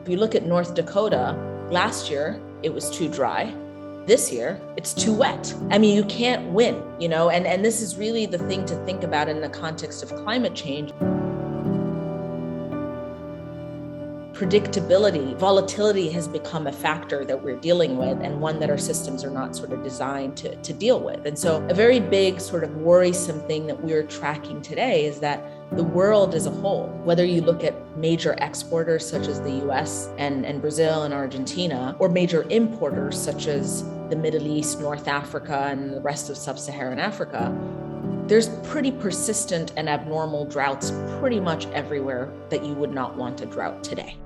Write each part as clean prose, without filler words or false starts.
If you look at North Dakota, last year it was too dry. This year it's too wet. I mean, you can't win, and this is really the thing to think about in the context of climate change. Predictability, volatility has become a factor that we're dealing with, and one that our systems are not sort of designed to deal with. And so a very big sort of worrisome thing that we're tracking today is that the world as a whole, whether you look at major exporters such as the US and Brazil and Argentina, or major importers such as the Middle East, North Africa, and the rest of sub-Saharan Africa, there's pretty persistent and abnormal droughts pretty much everywhere that you would not want a drought today.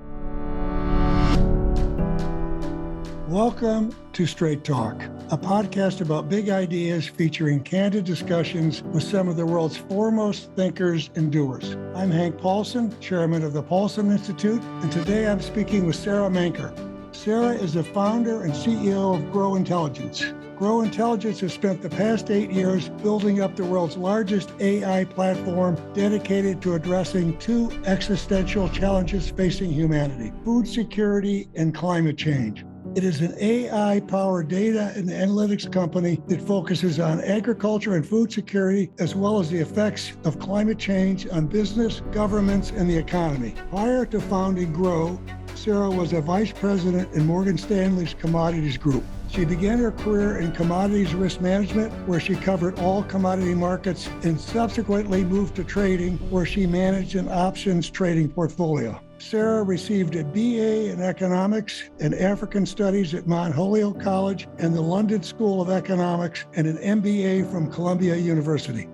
Welcome to Straight Talk, a podcast about big ideas featuring candid discussions with some of the world's foremost thinkers and doers. I'm Hank Paulson, chairman of the Paulson Institute, and today I'm speaking with Sara Menker. Sara is the founder and CEO of Gro Intelligence. Gro Intelligence has spent the past 8 years building up the world's largest AI platform dedicated to addressing two existential challenges facing humanity: food security and climate change. It is an AI-powered data and analytics company that focuses on agriculture and food security, as well as the effects of climate change on business, governments, and the economy. Prior to founding Gro, Sara was a vice president in Morgan Stanley's commodities group. She began her career in commodities risk management, where she covered all commodity markets, and subsequently moved to trading, where she managed an options trading portfolio. Sara received a BA in economics and African studies at Mount Holyoke College and the London School of Economics, and an MBA from Columbia University.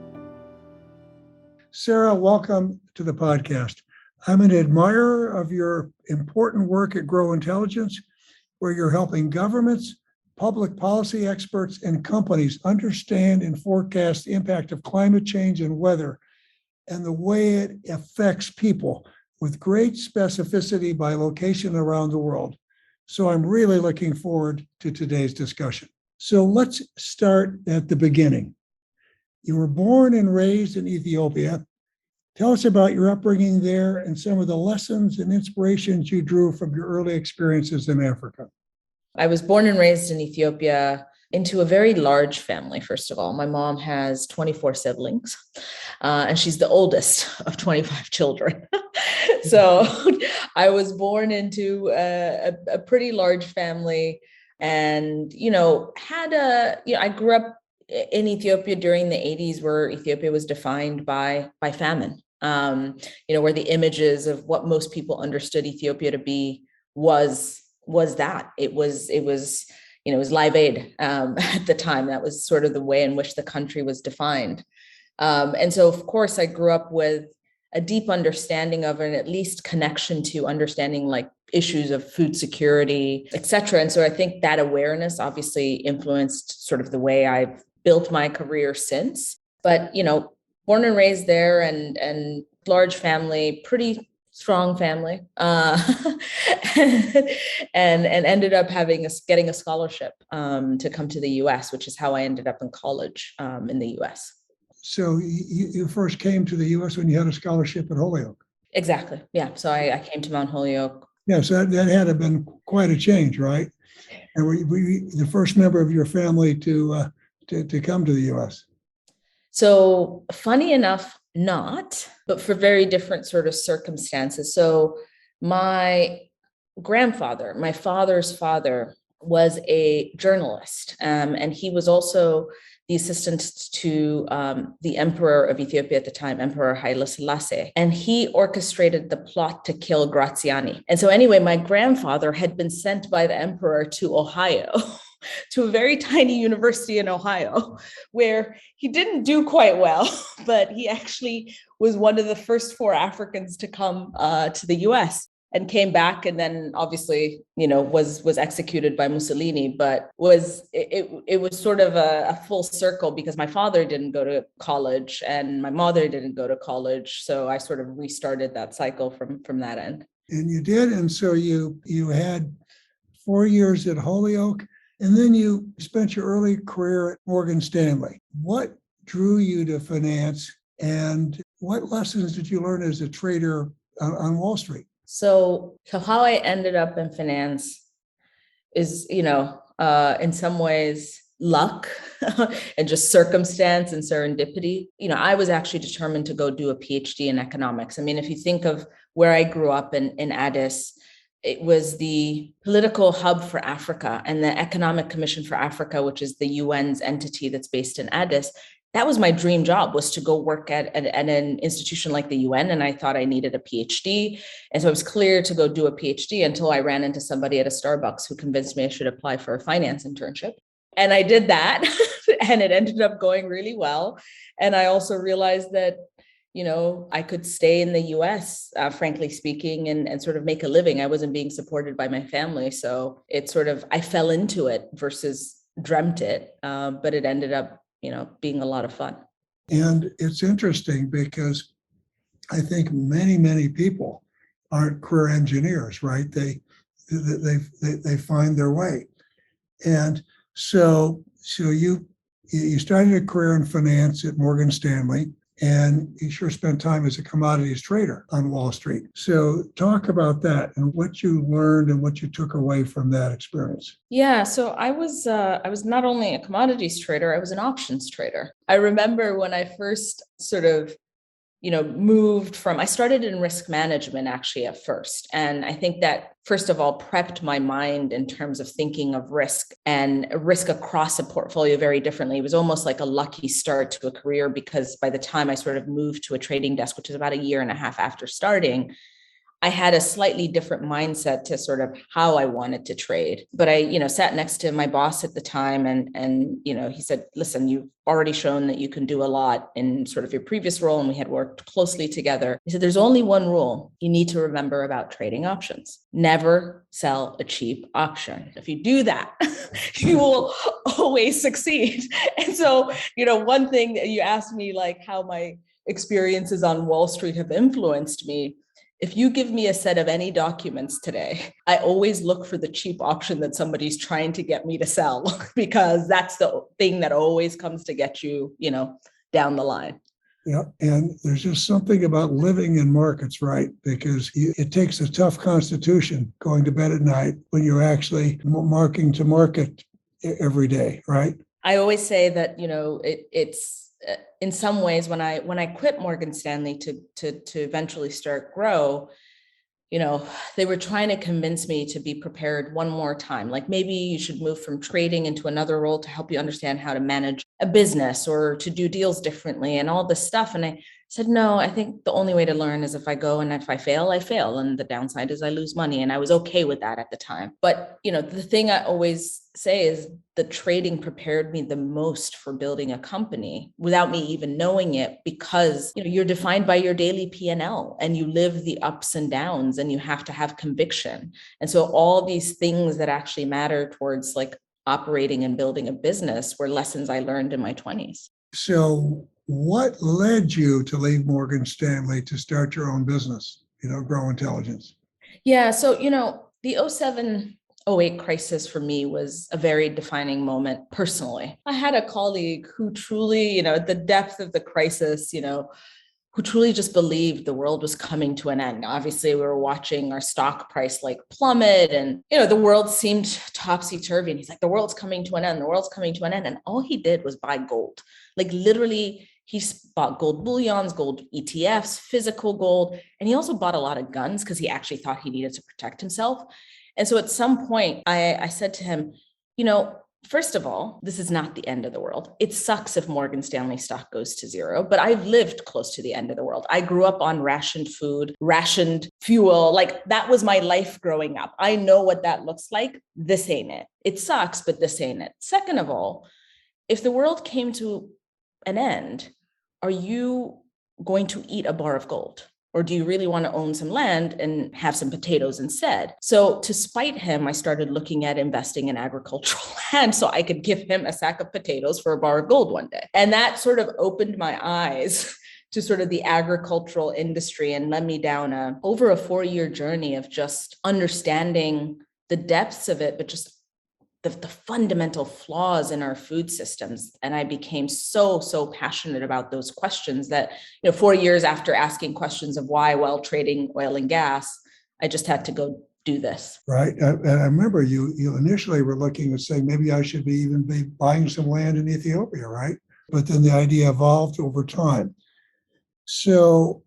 Sara, welcome to the podcast. I'm an admirer of your important work at Gro Intelligence, where you're helping governments, public policy experts, and companies understand and forecast the impact of climate change and weather and the way it affects people with great specificity by location around the world. So I'm really looking forward to today's discussion. So let's start at the beginning. You were born and raised in Ethiopia. Tell us about your upbringing there and some of the lessons and inspirations you drew from your early experiences in Africa. I was born and raised in Ethiopia into a very large family, first of all. My mom has 24 siblings, and she's the oldest of 25 children. So I was born into a pretty large family, and, I grew up in Ethiopia during the 80s, where Ethiopia was defined by famine, where the images of what most people understood Ethiopia to be was that it was Live Aid at the time. That was sort of the way in which the country was defined. And so, of course, I grew up with a deep understanding of, and at least connection to understanding like issues of food security, et cetera. And so I think that awareness obviously influenced sort of the way I've built my career since. But, born and raised there, and large family, pretty strong family, and ended up getting a scholarship to come to the US, which is how I ended up in college in the US. So you first came to the US when you had a scholarship at Holyoke? Exactly. Yeah. So I came to Mount Holyoke. Yeah, so that had to have been quite a change, right? And were you the first member of your family to come to the US? So funny enough, not, but for very different sort of circumstances. So my grandfather, my father's father, was a journalist, and he was also the assistant to the emperor of Ethiopia at the time, Emperor Haile Selassie, and he orchestrated the plot to kill Graziani. And so anyway, my grandfather had been sent by the emperor to Ohio, to a very tiny university in Ohio, where he didn't do quite well, but he actually was one of the first 4 Africans to come to the US, and came back, and then obviously, was executed by Mussolini, but it was sort of a full circle, because my father didn't go to college and my mother didn't go to college. So I sort of restarted that cycle from that end. And you did, and so you had 4 years at Holyoke, and then you spent your early career at Morgan Stanley. What drew you to finance, and what lessons did you learn as a trader on Wall Street? So how I ended up in finance is, in some ways luck and just circumstance and serendipity. I was actually determined to go do a PhD in economics. I mean, if you think of where I grew up in Addis, it was the political hub for Africa, and the Economic Commission for Africa, which is the UN's entity that's based in Addis. That was my dream job, was to go work at an institution like the UN. And I thought I needed a PhD. And so it was clear to go do a PhD until I ran into somebody at a Starbucks who convinced me I should apply for a finance internship. And I did that and it ended up going really well. And I also realized that, I could stay in the US, frankly speaking, and sort of make a living. I wasn't being supported by my family. So it sort of, I fell into it versus dreamt it. But it ended up, being a lot of fun. And it's interesting because I think many people aren't career engineers, right? They find their way. And so you started a career in finance at Morgan Stanley, and you sure spent time as a commodities trader on Wall Street. So talk about that and what you learned and what you took away from that experience. Yeah, so I was not only a commodities trader, I was an options trader. I remember when I first sort of I started in risk management actually at first. And I think that, first of all, prepped my mind in terms of thinking of risk and risk across a portfolio very differently. It was almost like a lucky start to a career, because by the time I sort of moved to a trading desk, which is about a year and a half after starting, I had a slightly different mindset to sort of how I wanted to trade. But I, sat next to my boss at the time, and he said, listen, you've already shown that you can do a lot in sort of your previous role, and we had worked closely together. He said, there's only one rule you need to remember about trading options: never sell a cheap option. If you do that, you will always succeed. And so, one thing that you asked me, like how my experiences on Wall Street have influenced me. If you give me a set of any documents today, I always look for the cheap option that somebody's trying to get me to sell, because that's the thing that always comes to get you, down the line. Yeah, and there's just something about living in markets, right? Because it takes a tough constitution going to bed at night when you're actually marking to market every day, right? I always say that, it's in some ways, when I quit Morgan Stanley to eventually start Gro, they were trying to convince me to be prepared one more time. Like, maybe you should move from trading into another role to help you understand how to manage a business or to do deals differently and all this stuff. And I said, no, I think the only way to learn is if I go, and if I fail, I fail. And the downside is I lose money. And I was okay with that at the time. But, the thing I always say is the trading prepared me the most for building a company without me even knowing it, because, you're defined by your daily P&L and you live the ups and downs, and you have to have conviction. And so all these things that actually matter towards like operating and building a business were lessons I learned in my 20s. So what led you to leave Morgan Stanley to start your own business, Gro Intelligence? Yeah. So, the 07-08 crisis for me was a very defining moment personally. I had a colleague who truly, at the depth of the crisis, who truly just believed the world was coming to an end. Obviously, we were watching our stock price like plummet, and, the world seemed topsy-turvy. And he's like, the world's coming to an end. The world's coming to an end. And all he did was buy gold. Like, literally, he bought gold bullions, gold ETFs, physical gold. And he also bought a lot of guns because he actually thought he needed to protect himself. And so at some point, I said to him, first of all, this is not the end of the world. It sucks if Morgan Stanley stock goes to zero, but I've lived close to the end of the world. I grew up on rationed food, rationed fuel. Like, that was my life growing up. I know what that looks like. This ain't it. It sucks, but this ain't it. Second of all, if the world came to an end, are you going to eat a bar of gold? Or do you really want to own some land and have some potatoes instead? So to spite him, I started looking at investing in agricultural land so I could give him a sack of potatoes for a bar of gold one day. And that sort of opened my eyes to sort of the agricultural industry and led me down over a 4-year journey of just understanding the depths of it, but just the fundamental flaws in our food systems. And I became so passionate about those questions that, 4 years after asking questions of why while trading oil and gas, I just had to go do this. Right. I remember you initially were looking at saying maybe I should even be buying some land in Ethiopia, right? But then the idea evolved over time. So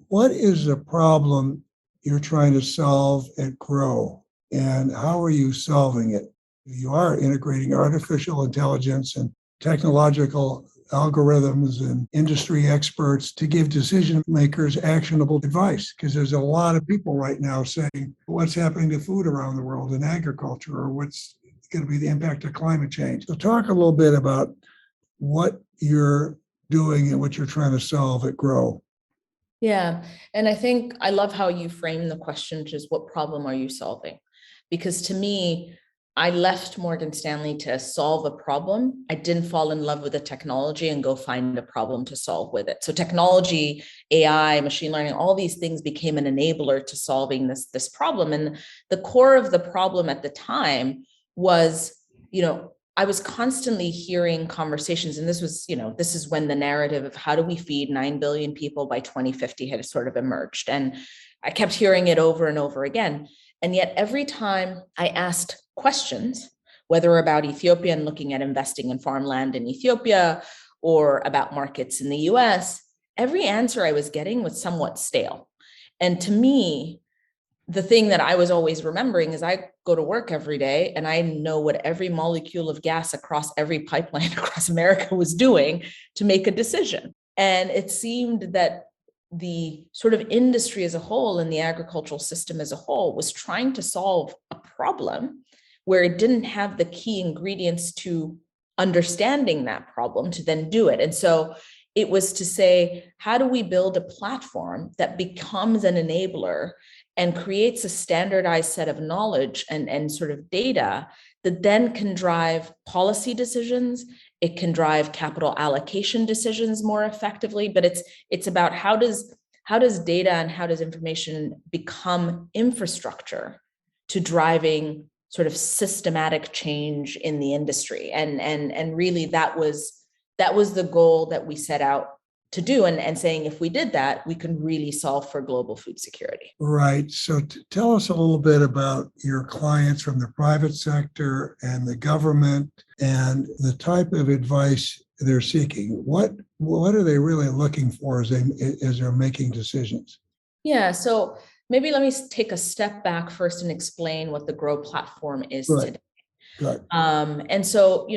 what is the problem you're trying to solve at Grow, and how are you solving it? You are integrating artificial intelligence and technological algorithms and industry experts to give decision makers actionable advice, because there's a lot of people right now saying what's happening to food around the world in agriculture, or what's going to be the impact of climate change. So talk a little bit about what you're doing and what you're trying to solve at Grow. Yeah. And I think I love how you frame the question, which is what problem are you solving? Because to me, I left Morgan Stanley to solve a problem. I didn't fall in love with the technology and go find a problem to solve with it. So technology, AI, machine learning, all these things became an enabler to solving this problem. And the core of the problem at the time was, I was constantly hearing conversations, and this was, this is when the narrative of how do we feed 9 billion people by 2050 had sort of emerged. And I kept hearing it over and over again. And yet every time I asked questions, whether about Ethiopia and looking at investing in farmland in Ethiopia or about markets in the US, every answer I was getting was somewhat stale. And to me, the thing that I was always remembering is I go to work every day and I know what every molecule of gas across every pipeline across America was doing to make a decision. And it seemed that the sort of industry as a whole and the agricultural system as a whole was trying to solve a problem where it didn't have the key ingredients to understanding that problem to then do it. And so it was to say, how do we build a platform that becomes an enabler and creates a standardized set of knowledge and sort of data that then can drive policy decisions. It can drive capital allocation decisions more effectively, but it's about how does data and how does information become infrastructure to driving sort of systematic change in the industry. And really that was the goal that we set out to do, and saying if we did that, we can really solve for global food security. Right. So tell us a little bit about your clients from the private sector and the government and the type of advice they're seeking. What are they really looking for as they're making decisions? Yeah. So maybe let me take a step back first and explain what the Grow platform is today. Right. And so,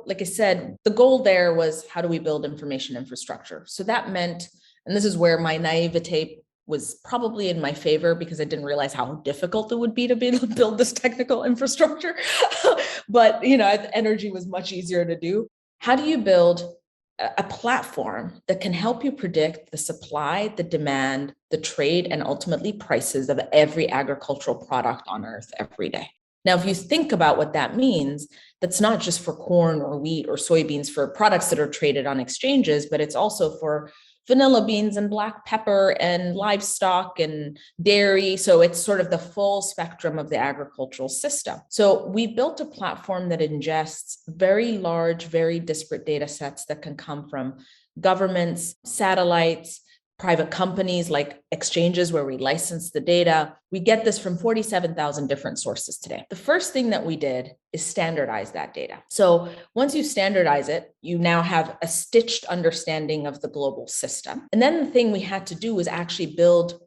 like I said, the goal there was how do we build information infrastructure? So that meant, and this is where my naivete was probably in my favor because I didn't realize how difficult it would be to build this technical infrastructure. But, energy was much easier to do. How do you build a platform that can help you predict the supply, the demand, the trade, and ultimately prices of every agricultural product on earth every day? Now, if you think about what that means, that's not just for corn or wheat or soybeans for products that are traded on exchanges, but it's also for vanilla beans and black pepper and livestock and dairy. So it's sort of the full spectrum of the agricultural system. So we built a platform that ingests very large, very disparate data sets that can come from governments, satellites, private companies like exchanges where we license the data. We get this from 47,000 different sources today. The first thing that we did is standardize that data. So once you standardize it, you now have a stitched understanding of the global system. And then the thing we had to do was actually build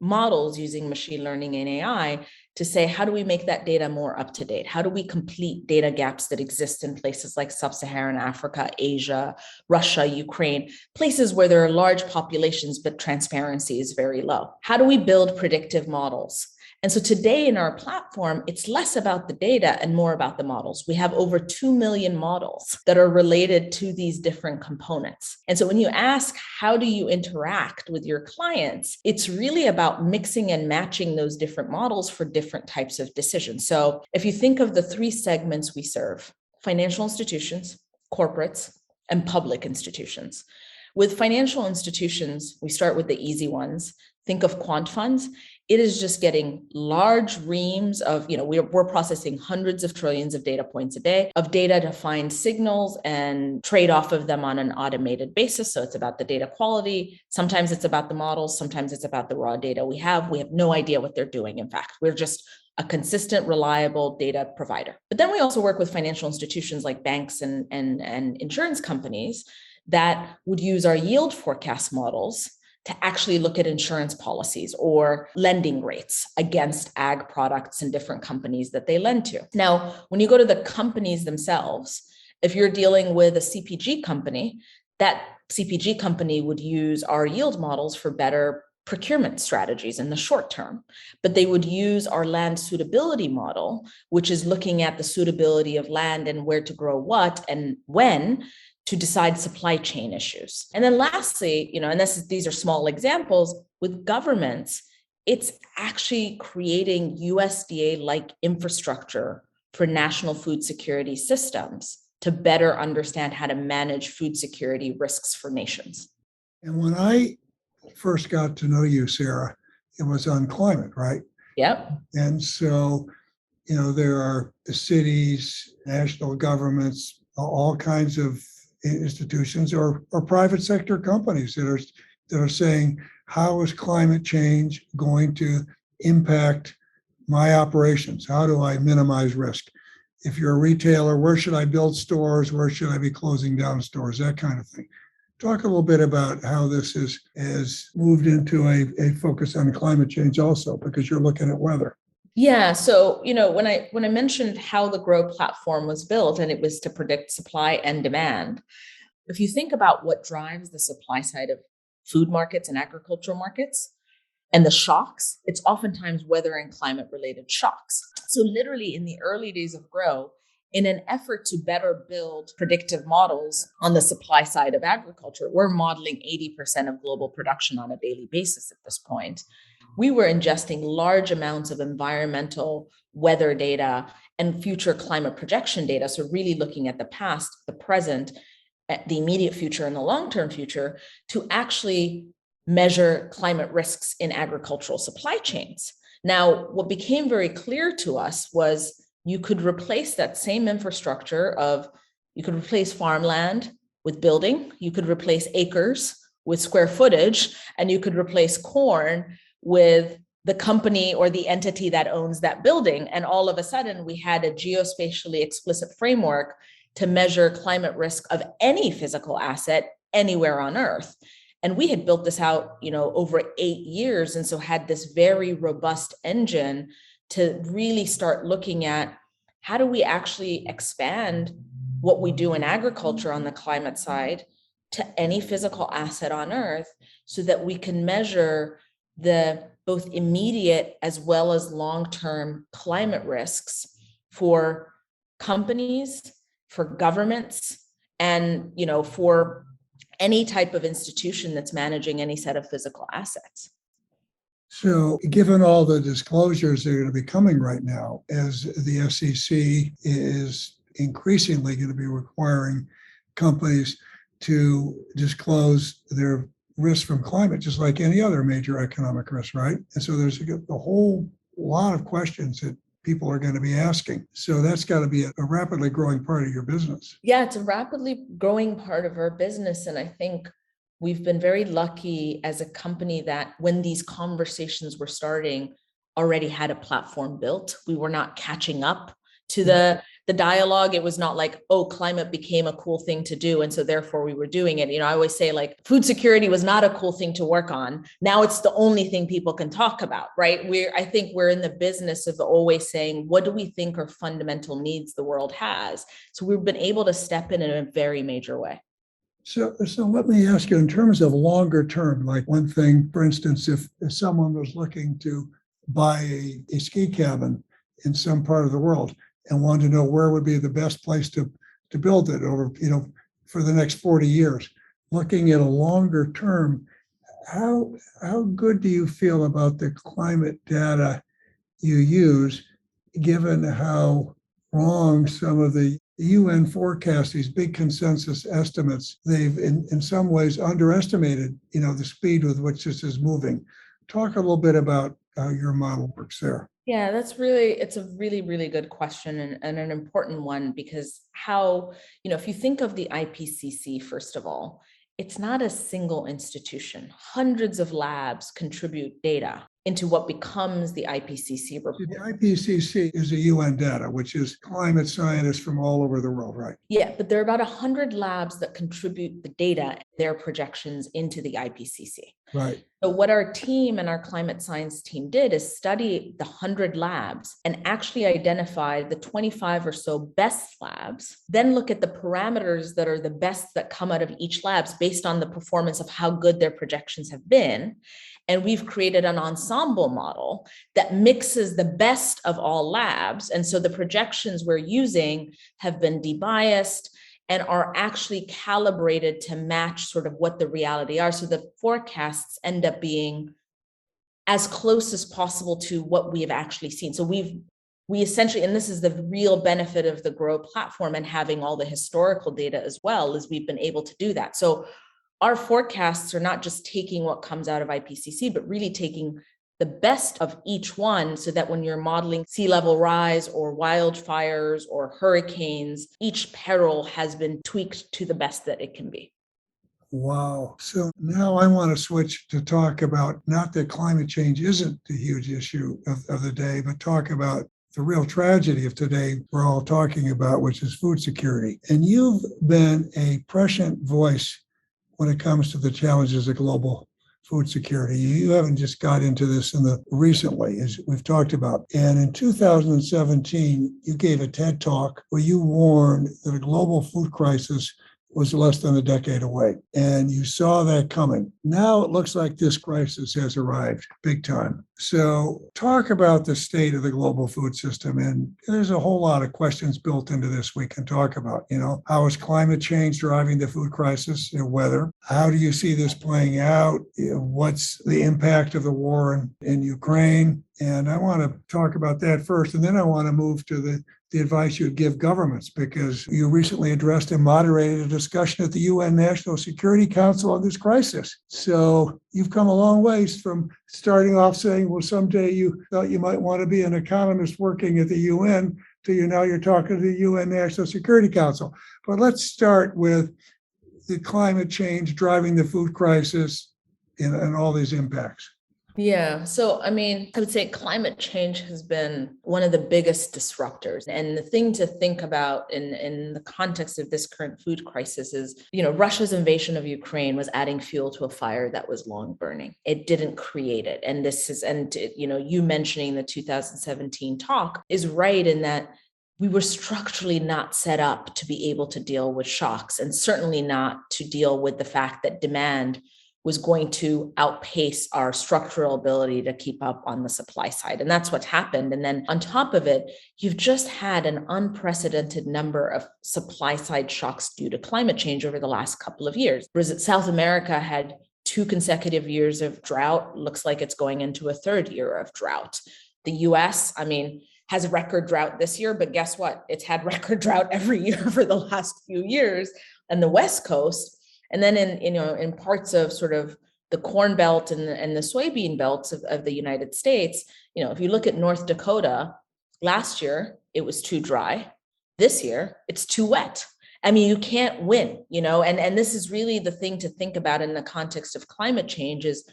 models using machine learning and AI to say, how do we make that data more up to date? How do we complete data gaps that exist in places like sub-Saharan Africa, Asia, Russia, Ukraine, places where there are large populations, but transparency is very low? How do we build predictive models? And so today in our platform, it's less about the data and more about the models. We have over 2 million models that are related to these different components. And so when you ask, how do you interact with your clients? It's really about mixing and matching those different models for different types of decisions. So if you think of the 3 segments we serve, financial institutions, corporates, and public institutions. With financial institutions, we start with the easy ones. Think of quant funds. it is just getting large reams of, we're processing hundreds of trillions of data points a day of data to find signals and trade off of them on an automated basis. So it's about the data quality. Sometimes it's about the models. Sometimes it's about the raw data we have. We have no idea what they're doing. In fact, we're just a consistent, reliable data provider. But then we also work with financial institutions like banks and insurance companies that would use our yield forecast models to actually look at insurance policies or lending rates against ag products and different companies that they lend to. Now, when you go to the companies themselves, if you're dealing with a CPG company, that CPG company would use our yield models for better procurement strategies in the short term, but they would use our land suitability model, which is looking at the suitability of land and where to grow what and when, to decide supply chain issues. And then lastly, and these are small examples, with governments, it's actually creating USDA-like infrastructure for national food security systems to better understand how to manage food security risks for nations. And when I first got to know you, Sara, it was on climate, right? Yep. And so, there are the cities, national governments, all kinds of institutions or private sector companies that are saying, how is climate change going to impact my operations? How do I minimize risk? If you're a retailer, where should I build stores? Where should I be closing down stores? That kind of thing. Talk a little bit about how this has moved into a focus on climate change also, because you're looking at weather. Yeah. So, when I mentioned how the Gro platform was built, and it was to predict supply and demand, if you think about what drives the supply side of food markets and agricultural markets and the shocks, it's oftentimes weather and climate related shocks. So literally in the early days of Gro, in an effort to better build predictive models on the supply side of agriculture, we're modeling 80% of global production on a daily basis at this point. We were ingesting large amounts of environmental weather data and future climate projection data. So really looking at the past, the present, the immediate future, and the long-term future to actually measure climate risks in agricultural supply chains. Now, what became very clear to us was you could replace that same infrastructure you could replace farmland with building, you could replace acres with square footage, and you could replace corn with the company or the entity that owns that building. And all of a sudden, we had a geospatially explicit framework to measure climate risk of any physical asset anywhere on Earth. And we had built this out, over 8 years. And so had this very robust engine to really start looking at how do we actually expand what we do in agriculture on the climate side to any physical asset on Earth so that we can measure the both immediate as well as long-term climate risks for companies, for governments, and for any type of institution that's managing any set of physical assets. So given all the disclosures that are going to be coming right now, as the FCC is increasingly going to be requiring companies to disclose their risk from climate, just like any other major economic risk, right? And so there's a whole lot of questions that people are going to be asking. So that's got to be a rapidly growing part of your business. Yeah, it's a rapidly growing part of our business. And I think we've been very lucky as a company that when these conversations were starting, already had a platform built. We were not catching up to the dialogue. It was not like, oh, climate became a cool thing to do, and so therefore we were doing it. I always say, like, food security was not a cool thing to work on. Now it's the only thing people can talk about, right? I think we're in the business of always saying, what do we think are fundamental needs the world has? So we've been able to step in a very major way. So let me ask you, in terms of longer term, like one thing, for instance, if someone was looking to buy a ski cabin in some part of the world and wanted to know where would be the best place to build it over, for the next 40 years, looking at a longer term, how good do you feel about the climate data you use, given how wrong some of the UN forecasts, these big consensus estimates, they've in some ways underestimated, the speed with which this is moving. Talk a little bit about how your model works there. Yeah, it's a really, really good question and an important one because if you think of the IPCC, first of all, it's not a single institution. Hundreds of labs contribute data into what becomes the IPCC report. The IPCC is a UN data, which is climate scientists from all over the world, right? Yeah, but there are about 100 labs that contribute the data, their projections into the IPCC. Right. So what our team and our climate science team did is study the 100 labs and actually identify the 25 or so best labs, then look at the parameters that are the best that come out of each labs based on the performance of how good their projections have been. And we've created an ensemble model that mixes the best of all labs. And so the projections we're using have been debiased and are actually calibrated to match sort of what the reality are. So the forecasts end up being as close as possible to what we have actually seen. So we essentially, and this is the real benefit of the Gro platform and having all the historical data as well, is we've been able to do that. So our forecasts are not just taking what comes out of IPCC, but really taking the best of each one so that when you're modeling sea level rise or wildfires or hurricanes, each peril has been tweaked to the best that it can be. Wow. So now I want to switch to talk about not that climate change isn't the huge issue of the day, but talk about the real tragedy of today we're all talking about, which is food security. And you've been a prescient voice when it comes to the challenges of global food security. You haven't just got into this recently, as we've talked about. And in 2017, you gave a TED talk where you warned that a global food crisis was less than a decade away. And you saw that coming. Now it looks like this crisis has arrived big time. So talk about the state of the global food system. And there's a whole lot of questions built into this we can talk about. How is climate change driving the food crisis? Weather. How do you see this playing out? What's the impact of the war in Ukraine? And I want to talk about that first. And then I want to move to the advice you'd give governments, because you recently addressed and moderated a discussion at the UN National Security Council on this crisis. So you've come a long ways from starting off saying, well, someday you thought you might want to be an economist working at the UN to now you're talking to the UN National Security Council. But let's start with the climate change driving the food crisis and all these impacts. Yeah. So, I would say climate change has been one of the biggest disruptors. And the thing to think about in the context of this current food crisis is, Russia's invasion of Ukraine was adding fuel to a fire that was long burning. It didn't create it. And you mentioning the 2017 talk is right in that we were structurally not set up to be able to deal with shocks, and certainly not to deal with the fact that demand was going to outpace our structural ability to keep up on the supply side. And that's what's happened. And then on top of it, you've just had an unprecedented number of supply side shocks due to climate change over the last couple of years. South America had 2 consecutive years of drought. Looks like it's going into a 3rd year of drought. The US, has a record drought this year, but guess what? It's had record drought every year for the last few years. And the West Coast, and then in parts of sort of the corn belt and the soybean belts of the United States, if you look at North Dakota, last year it was too dry. This year it's too wet. You can't win, and this is really the thing to think about in the context of climate change is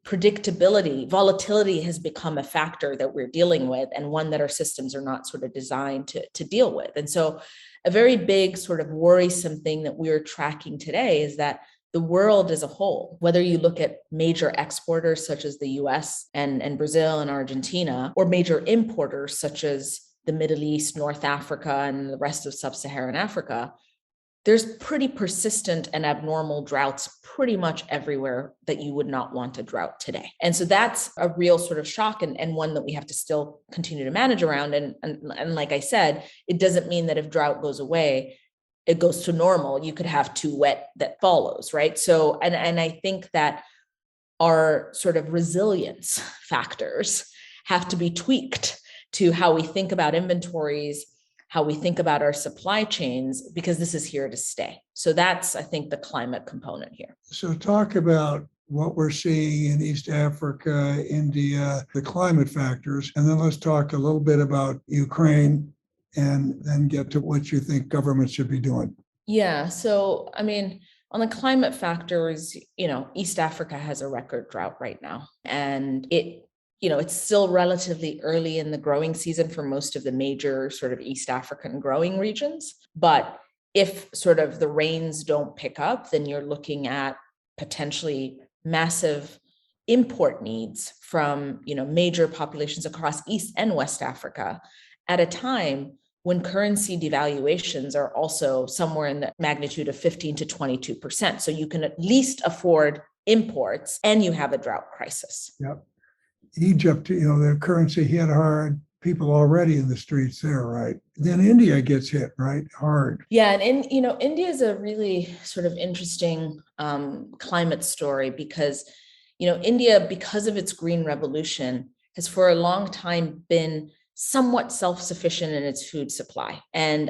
predictability. Volatility has become a factor that we're dealing with, and one that our systems are not sort of designed to deal with. And so a very big sort of worrisome thing that we're tracking today is that the world as a whole, whether you look at major exporters such as the US and Brazil and Argentina, or major importers such as the Middle East, North Africa, and the rest of sub-Saharan Africa, there's pretty persistent and abnormal droughts pretty much everywhere that you would not want a drought today. And so that's a real sort of shock and one that we have to still continue to manage around. And like I said, it doesn't mean that if drought goes away, it goes to normal. You could have too wet that follows, right? So, and I think that our sort of resilience factors have to be tweaked to how we think about inventories, how we think about our supply chains, because this is here to stay. So that's, I think, the climate component here. So talk about what we're seeing in East Africa, India, the climate factors, and then let's talk a little bit about Ukraine and then get to what you think government should be doing. Yeah. So, I mean, on the climate factors, East Africa has a record drought right now. And it's still relatively early in the growing season for most of the major sort of East African growing regions. But if sort of the rains don't pick up, then you're looking at potentially massive import needs from, major populations across East and West Africa at a time when currency devaluations are also somewhere in the magnitude of 15 to 22%. So you can at least afford imports and you have a drought crisis. Yep. Egypt, their currency hit hard, people already in the streets there, right? Then India gets hit, right? Hard. Yeah. And India is a really sort of interesting climate story because, India, because of its green revolution, has for a long time been somewhat self-sufficient in its food supply. And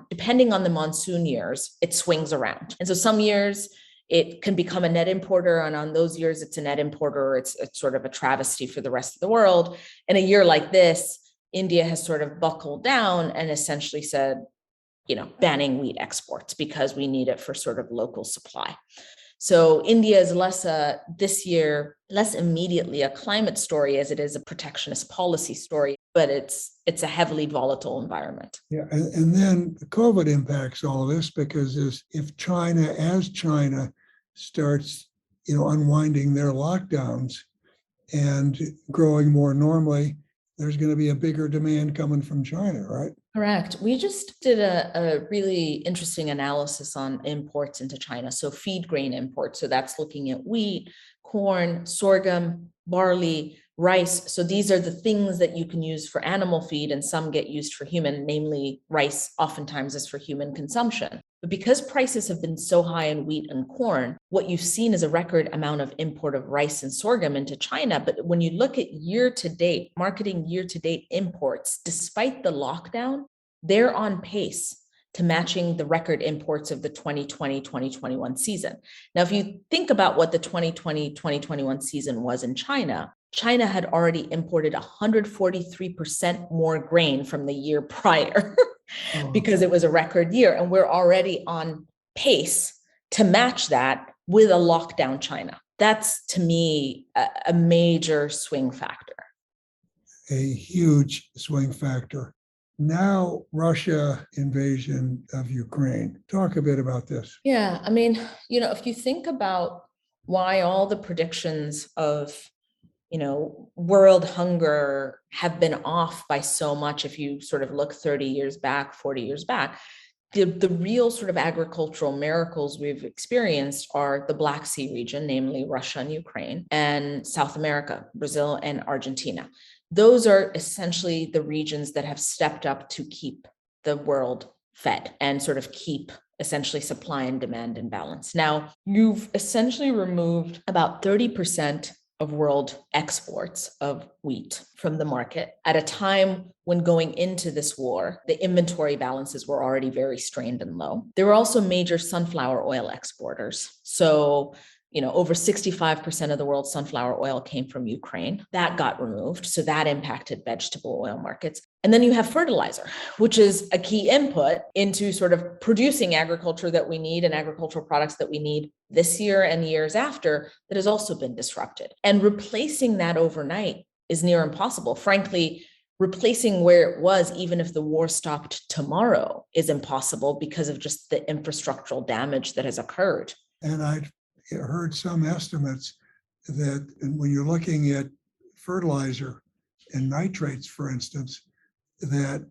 depending on the monsoon years, it swings around. And so some years it can become a net importer. And on those years, it's a net importer. It's sort of a travesty for the rest of the world. In a year like this, India has sort of buckled down and essentially said, banning wheat exports because we need it for sort of local supply. So India is this year, less immediately a climate story as it is a protectionist policy story, but it's a heavily volatile environment. Yeah, and then COVID impacts all of this because if China starts, unwinding their lockdowns and growing more normally, there's going to be a bigger demand coming from China, right? Correct. We just did a really interesting analysis on imports into China. So feed grain imports. So that's looking at wheat, corn, sorghum, barley, rice. So these are the things that you can use for animal feed and some get used for human, namely rice oftentimes is for human consumption. But because prices have been so high in wheat and corn, what you've seen is a record amount of import of rice and sorghum into China. But when you look at year-to-date, marketing year-to-date imports, despite the lockdown, they're on pace to matching the record imports of the 2020-2021 season. Now, if you think about what the 2020-2021 season was in China, China had already imported 143% more grain from the year prior because it was a record year. And we're already on pace to match that with a lockdown China. That's, to me, a major swing factor. A huge swing factor. Now, Russia invasion of Ukraine. Talk a bit about this. Yeah, I mean, if you think about why all the predictions of, world hunger have been off by so much, if you sort of look 30 years back, 40 years back, the real sort of agricultural miracles we've experienced are the Black Sea region, namely Russia and Ukraine, and South America, Brazil and Argentina. Those are essentially the regions that have stepped up to keep the world fed and sort of keep essentially supply and demand in balance. Now, you've essentially removed about 30% of world exports of wheat from the market at a time when going into this war, the inventory balances were already very strained and low. There were also major sunflower oil exporters. So over 65% of the world's sunflower oil came from Ukraine. That got removed. So that impacted vegetable oil markets. And then you have fertilizer, which is a key input into sort of producing agriculture that we need and agricultural products that we need this year and years after that has also been disrupted. And replacing that overnight is near impossible. Frankly, replacing where it was, even if the war stopped tomorrow, is impossible because of just the infrastructural damage that has occurred. And I heard some estimates that when you're looking at fertilizer and nitrates, for instance, that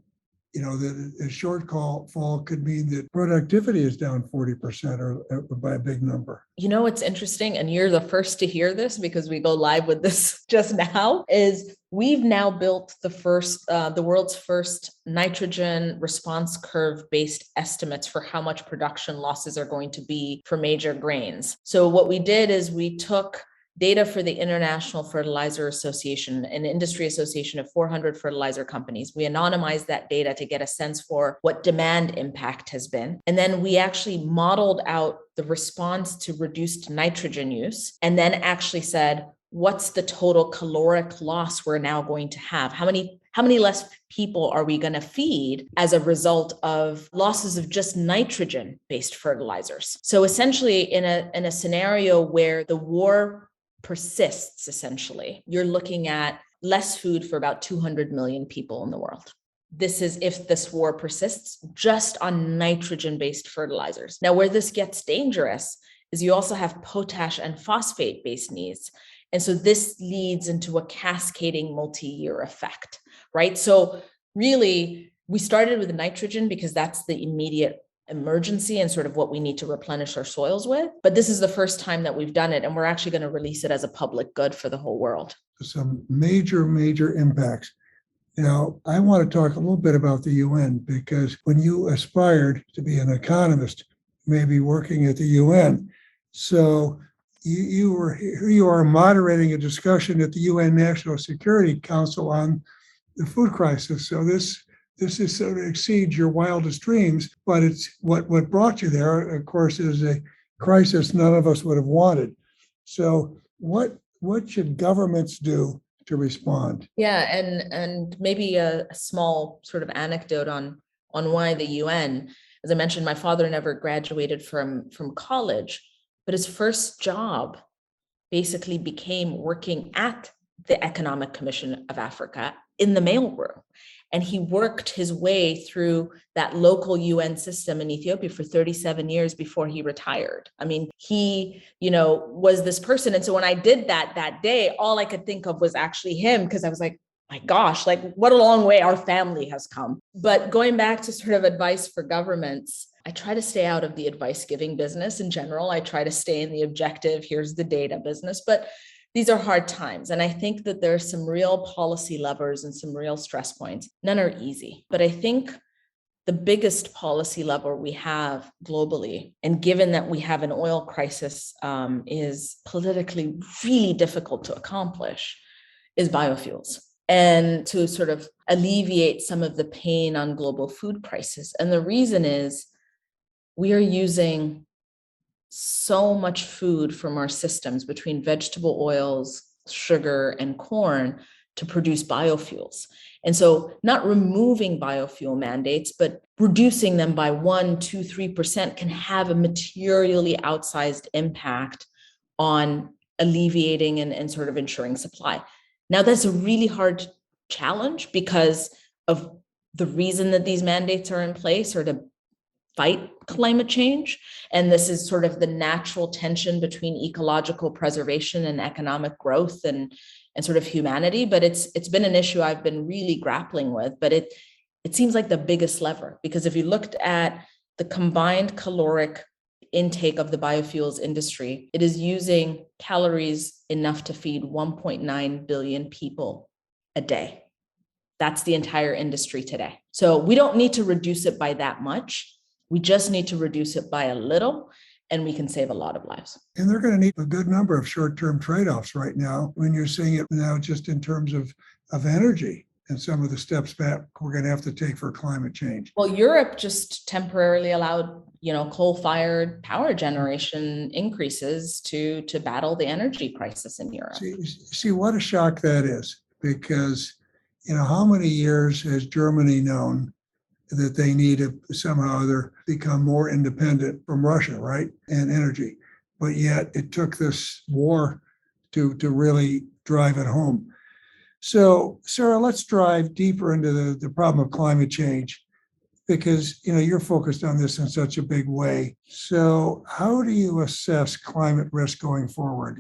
that a shortfall could mean that productivity is down 40% or by a big number. It's interesting, and you're the first to hear this because we go live with this just now, is we've now built the world's first nitrogen response curve based estimates for how much production losses are going to be for major grains. So what we did is we took data for the International Fertilizer Association, an industry association of 400 fertilizer companies. We anonymized that data to get a sense for what demand impact has been. And then we actually modeled out the response to reduced nitrogen use, and then actually said, what's the total caloric loss we're now going to have? How many less people are we going to feed as a result of losses of just nitrogen-based fertilizers? So essentially, in a scenario where the war persists, essentially, you're looking at less food for about 200 million people in the world. This is if this war persists just on nitrogen-based fertilizers. Now, where this gets dangerous is you also have potash and phosphate-based needs. And so this leads into a cascading multi-year effect, right? So really, we started with nitrogen because that's the immediate emergency and sort of what we need to replenish our soils with. But this is the first time that we've done it, and we're actually going to release it as a public good for the whole world. Some major impacts. Now, I want to talk a little bit about the UN, because when you aspired to be an economist, maybe working at the UN, so you are moderating a discussion at the UN National Security Council on the food crisis. So this is sort of exceeds your wildest dreams, but it's what brought you there, of course, is a crisis none of us would have wanted. So what should governments do to respond? Yeah, and maybe a small sort of anecdote on why the UN. As I mentioned, my father never graduated from college, but his first job basically became working at the Economic Commission of Africa in the mailroom. And he worked his way through that local UN system in Ethiopia for 37 years before he retired. I mean, he, was this person. And so when I did that day, all I could think of was actually him, because I was like, my gosh, like what a long way our family has come. But going back to sort of advice for governments, I try to stay out of the advice giving business in general. I try to stay in the objective, here's the data business, but these are hard times. And I think that there are some real policy levers and some real stress points. None are easy, but I think the biggest policy lever we have globally, and given that we have an oil crisis, is politically really difficult to accomplish, is biofuels, and to sort of alleviate some of the pain on global food prices. And the reason is we are using so much food from our systems between vegetable oils, sugar, and corn to produce biofuels. And so not removing biofuel mandates, but reducing them by 1%, 2%, 3% can have a materially outsized impact on alleviating and sort of ensuring supply. Now, that's a really hard challenge because of the reason that these mandates are in place, or to fight climate change. And this is sort of the natural tension between ecological preservation and economic growth and sort of humanity. But it's been an issue I've been really grappling with, but it seems like the biggest lever, because if you looked at the combined caloric intake of the biofuels industry, it is using calories enough to feed 1.9 billion people a day. That's the entire industry today. So we don't need to reduce it by that much. We just need to reduce it by a little, and we can save a lot of lives. And they're going to need a good number of short-term trade-offs right now, when you're seeing it now just in terms of energy and some of the steps that we're going to have to take for climate change. Well, Europe just temporarily allowed, coal-fired power generation increases to battle the energy crisis in Europe. See what a shock that is, because, how many years has Germany known that they need to somehow or other become more independent from Russia, right? And energy. But yet it took this war to really drive it home. So, Sara, let's drive deeper into the problem of climate change, because, you're focused on this in such a big way. So how do you assess climate risk going forward?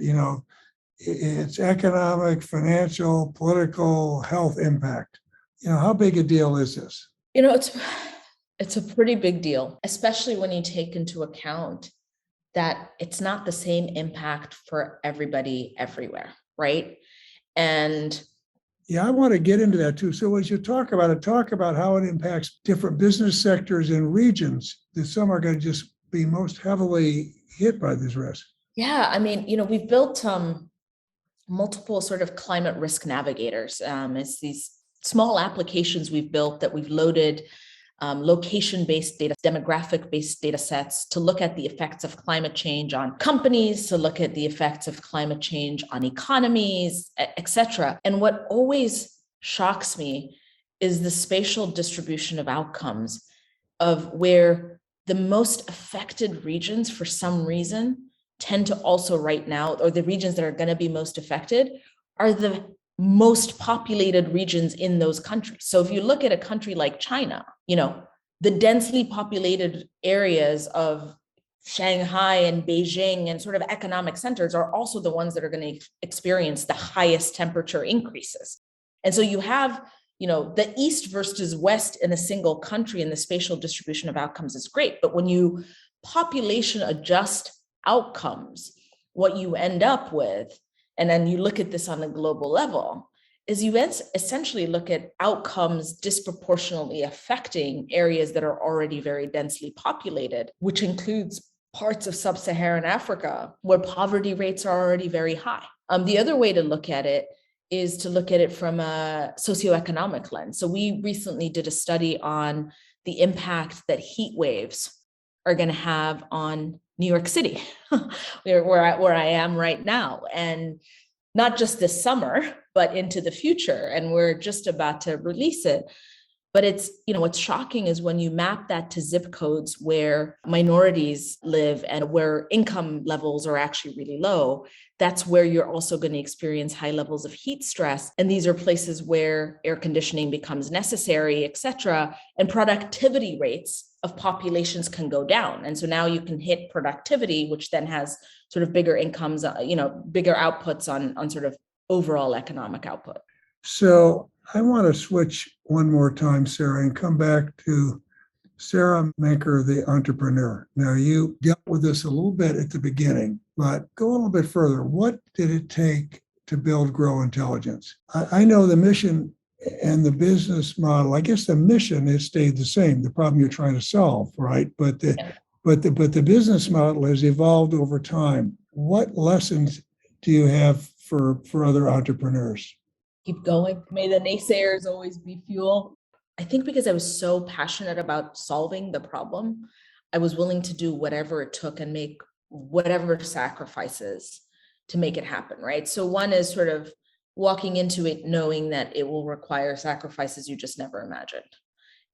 It's economic, financial, political, health impact. How big a deal is this? It's a pretty big deal, especially when you take into account that it's not the same impact for everybody everywhere, right? And yeah, I want to get into that too. So as you talk about how it impacts different business sectors and regions, that some are going to just be most heavily hit by this risk. yeah, I mean, we've built multiple sort of climate risk navigators. It's these small applications we've built that we've loaded location-based data, demographic-based data sets to look at the effects of climate change on companies, to look at the effects of climate change on economies, etc. And what always shocks me is the spatial distribution of outcomes of where the most affected regions, for some reason, tend to also right now, or the regions that are going to be most affected are the most populated regions in those countries. So if you look at a country like China, the densely populated areas of Shanghai and Beijing and sort of economic centers are also the ones that are going to experience the highest temperature increases. And so you have, the East versus West in a single country, and the spatial distribution of outcomes is great. But when you population adjust outcomes, what you end up with, and then you look at this on a global level, is you essentially look at outcomes disproportionately affecting areas that are already very densely populated, which includes parts of sub-Saharan Africa where poverty rates are already very high. The other way to look at it is to look at it from a socioeconomic lens. So we recently did a study on the impact that heat waves are going to have on New York City, where I am right now. And not just this summer, but into the future. And we're just about to release it. But it's, what's shocking is when you map that to zip codes where minorities live and where income levels are actually really low, that's where you're also going to experience high levels of heat stress. And these are places where air conditioning becomes necessary, et cetera. And productivity rates of populations can go down. And so now you can hit productivity, which then has sort of bigger incomes, bigger outputs on sort of overall economic output. So I want to switch one more time, Sara, and come back to Sara Menker, the entrepreneur. Now, you dealt with this a little bit at the beginning, but go a little bit further. What did it take to build Gro Intelligence? I know the mission and the business model. I guess the mission has stayed the same, the problem you're trying to solve, right? But the business model has evolved over time. What lessons do you have for other entrepreneurs? Keep going. May the naysayers always be fuel. I think because I was so passionate about solving the problem, I was willing to do whatever it took and make whatever sacrifices to make it happen, right? So one is sort of walking into it knowing that it will require sacrifices you just never imagined,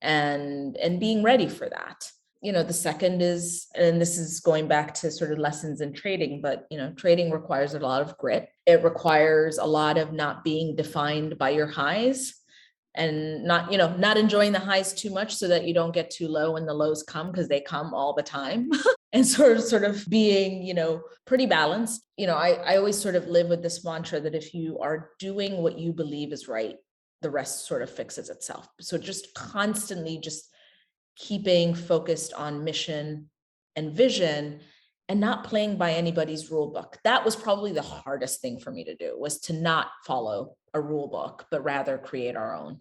and being ready for that. The second is, and this is going back to sort of lessons in trading, but trading requires a lot of grit. It requires a lot of not being defined by your highs, and not enjoying the highs too much so that you don't get too low when the lows come, because they come all the time. And sort of being, pretty balanced. I always sort of live with this mantra that if you are doing what you believe is right, the rest sort of fixes itself. So just constantly just keeping focused on mission and vision and not playing by anybody's rule book. That was probably the hardest thing for me to do, was to not follow a rule book, but rather create our own.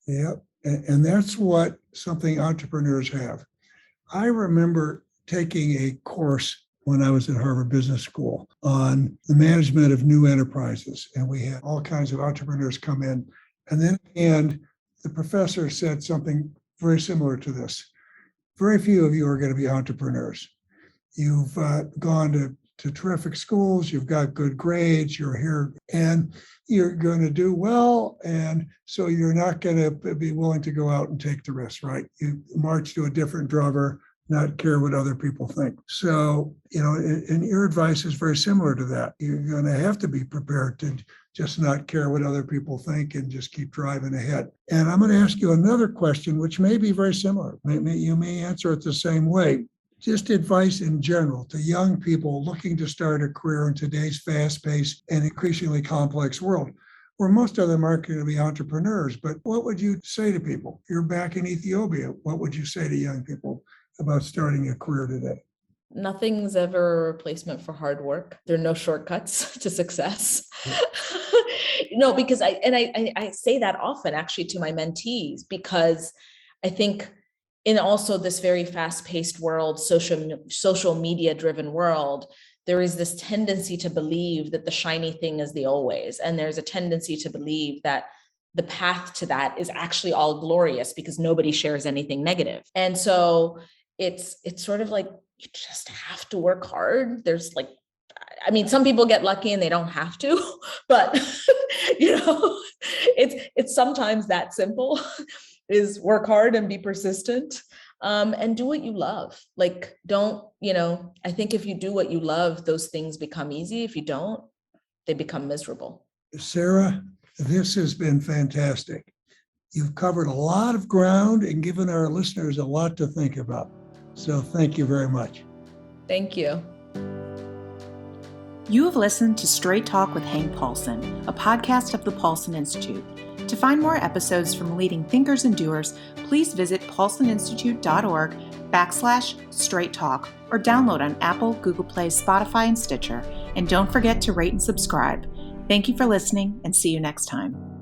Yep. And that's what something entrepreneurs have. I remember taking a course when I was at Harvard Business School on the management of new enterprises. And we had all kinds of entrepreneurs come in. And the professor said something very similar to this. Very few of you are going to be entrepreneurs. You've gone to terrific schools, you've got good grades, you're here, and you're going to do well. And so you're not going to be willing to go out and take the risk, right? You march to a different drummer, not care what other people think. So, and your advice is very similar to that. You're going to have to be prepared to just not care what other people think and just keep driving ahead. And I'm going to ask you another question, which may be very similar. You may answer it the same way. Just advice in general to young people looking to start a career in today's fast-paced and increasingly complex world, where most of them aren't going to be entrepreneurs. But what would you say to people? You're back in Ethiopia. What would you say to young people about starting a career today? Nothing's ever a replacement for hard work. There are no shortcuts to success. No, because I say that often actually to my mentees, because I think in also this very fast-paced world, social media driven world, there is this tendency to believe that the shiny thing is the always. And there's a tendency to believe that the path to that is actually all glorious because nobody shares anything negative. And so it's sort of like, you just have to work hard. There's like, I mean, some people get lucky and they don't have to, but it's sometimes that simple, is work hard and be persistent, and do what you love. Like, I think if you do what you love, those things become easy. If you don't, they become miserable. Sara, this has been fantastic. You've covered a lot of ground and given our listeners a lot to think about. So thank you very much. Thank you. You have listened to Straight Talk with Hank Paulson, a podcast of the Paulson Institute. To find more episodes from leading thinkers and doers, please visit paulsoninstitute.org/straight talk or download on Apple, Google Play, Spotify, and Stitcher. And don't forget to rate and subscribe. Thank you for listening, and see you next time.